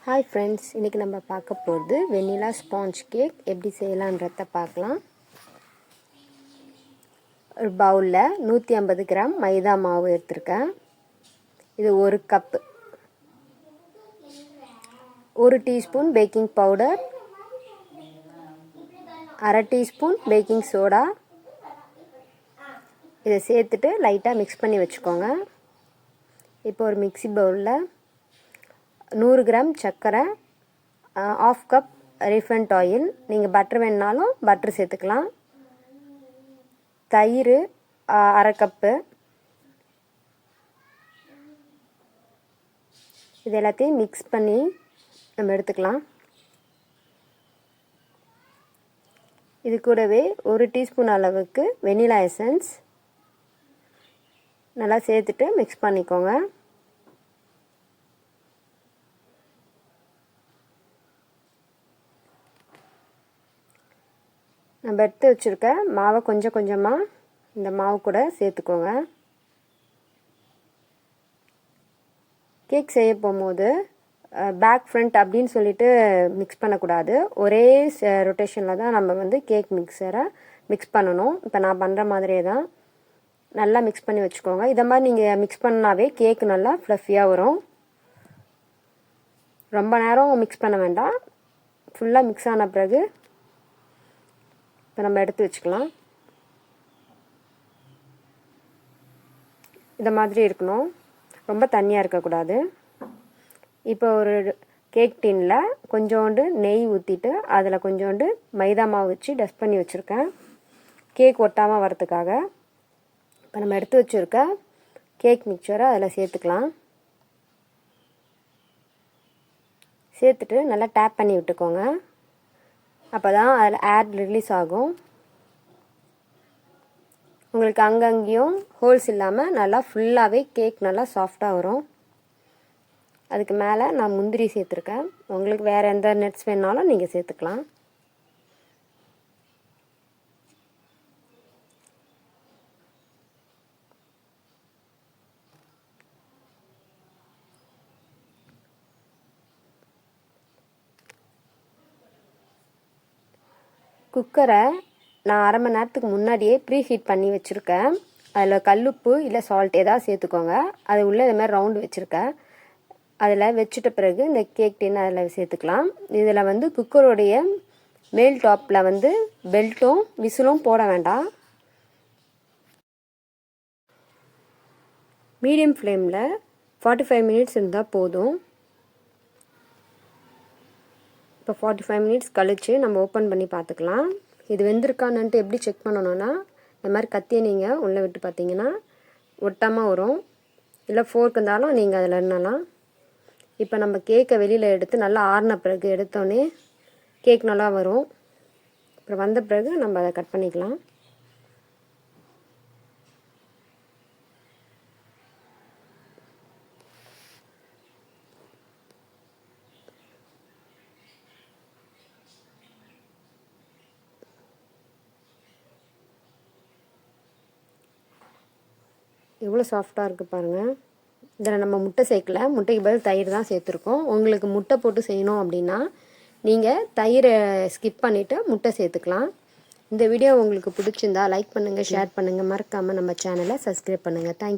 Hi friends, இன்றைக்கி நம்ம பார்க்க போகிறது வெண்ணிலா ஸ்பாஞ்ச் கேக் எப்படி செய்யலான்றத பார்க்கலாம். ஒரு பவுலில் 150 கிராம் மைதா மாவு எடுத்துருக்கேன். இது 1 cup. 1 teaspoon baking powder, 1/2 teaspoon baking soda. இதை சேர்த்துட்டு லைட்டாக மிக்ஸ் பண்ணி வச்சுக்கோங்க. இப்போ ஒரு மிக்ஸி பவுலில் 100 கிராம் சர்க்கரை, 1/2 கப் ரீஃபைண்ட் ஆயில், நீங்கள் பட்டர் வேணுனாலும் பட்டர் சேர்த்துக்கலாம், தயிர் 1/2 கப்பு. இது எல்லாத்தையும் மிக்ஸ் பண்ணி நம்ம எடுத்துக்கலாம். இது கூடவே 1 டீஸ்பூன் அளவுக்கு வெனிலா எசன்ஸ் நல்லா சேர்த்துட்டு மிக்ஸ் பண்ணிக்கோங்க. நம்ம எடுத்து வச்சுருக்க மாவை கொஞ்சம் கொஞ்சமாக இந்த மாவு கூட சேர்த்துக்கோங்க. கேக் செய்ய போகும்போது பேக் ஃப்ரண்ட் அப்படின்னு சொல்லிட்டு மிக்ஸ் பண்ணக்கூடாது. ஒரே ரொட்டேஷனில் தான் நம்ம கேக் மிக்சரை மிக்ஸ் பண்ணணும். இப்போ நான் பண்ணுற மாதிரியே தான் நல்லா மிக்ஸ் பண்ணி வச்சுக்கோங்க. இதை மாதிரி நீங்கள் மிக்ஸ் பண்ணாவே கேக் நல்லா ஃப்ளஃபியாக வரும். ரொம்ப நேரம் மிக்ஸ் பண்ண வேண்டாம். ஃபுல்லாக மிக்ஸ் ஆன பிறகு இப்போ நம்ம எடுத்து வச்சுக்கலாம். இந்த மாதிரி இருக்கணும், ரொம்ப தண்ணியாக இருக்கக்கூடாது. இப்போ ஒரு கேக் டின்னில் கொஞ்சோண்டு நெய் ஊற்றிட்டு அதில் கொஞ்சோண்டு மைதா மாவு வச்சு டஸ்ட் பண்ணி வச்சுருக்கேன், கேக் ஒட்டாமல் வரதுக்காக. இப்போ நம்ம எடுத்து வச்சுருக்க கேக் மிக்சரை அதில் சேர்த்துக்கலாம். சேர்த்துட்டு நல்லா டேப் பண்ணி விட்டுக்கோங்க. அப்போ தான் அதில் ஏர் ரிலீஸ் ஆகும். உங்களுக்கு அங்கங்கேயும் ஹோல்ஸ் இல்லாமல் நல்லா ஃபுல்லாகவே கேக் நல்லா சாஃப்டாக வரும். அதுக்கு மேலே நான் முந்திரி சேர்த்துருக்கேன். உங்களுக்கு வேறு எந்த நட்ஸ் வேணாலும் நீங்கள் சேர்த்துக்கலாம். குக்கரை நான் 1/2 மணி நேரத்துக்கு முன்னாடியே ப்ரீ ஹீட் பண்ணி வச்சுருக்கேன். அதில் கல்லுப்பு இல்லை சால்ட் ஏதாவது சேர்த்துக்கோங்க. அது உள்ளே இது மாதிரி ரவுண்டு வச்சுருக்கேன். அதில் வச்சுட்ட பிறகு இந்த கேக் டின் அதில் சேர்த்துக்கலாம். இதில் குக்கருடைய மேல் டாப்பில் பெல்ட்டும் விசிலும் போட வேண்டாம். மீடியம் ஃப்ளேமில் 45 மினிட்ஸ் இருந்தால் போதும். இப்போ 45 மினிட்ஸ் கழித்து நம்ம ஓப்பன் பண்ணி பார்த்துக்கலாம். இது வெந்திருக்கானுன்ட்டு எப்படி செக் பண்ணணுன்னா, இந்த மாதிரி கத்தியை நீங்கள் உள்ளே விட்டு பார்த்தீங்கன்னா ஒட்டாமல் வரும். இல்லை ஃபோர்க் இருந்தாலும் நீங்கள் அதில் எண்ணலாம். இப்போ நம்ம கேக்கை வெளியில் எடுத்து நல்லா ஆறின பிறகு எடுத்தோடனே கேக் நல்லா வரும். அப்புறம் வந்த பிறகு நம்ம அதை கட் பண்ணிக்கலாம். எவ்வளோ சாஃப்டாக இருக்குது பாருங்கள். இதில் நம்ம முட்டை சேர்க்கல, முட்டைக்கு பதில் தயிர் தான் சேர்த்துருக்கோம். உங்களுக்கு முட்டை போட்டு செய்யணும் அப்படின்னா நீங்கள் தயிரை ஸ்கிப் பண்ணிவிட்டு முட்டை சேர்த்துக்கலாம். இந்த வீடியோ உங்களுக்கு பிடிச்சிருந்தா லைக் பண்ணுங்கள், ஷேர் பண்ணுங்கள், மறக்காமல் நம்ம சேனலை சப்ஸ்கிரைப் பண்ணுங்கள். தேங்க்யூ.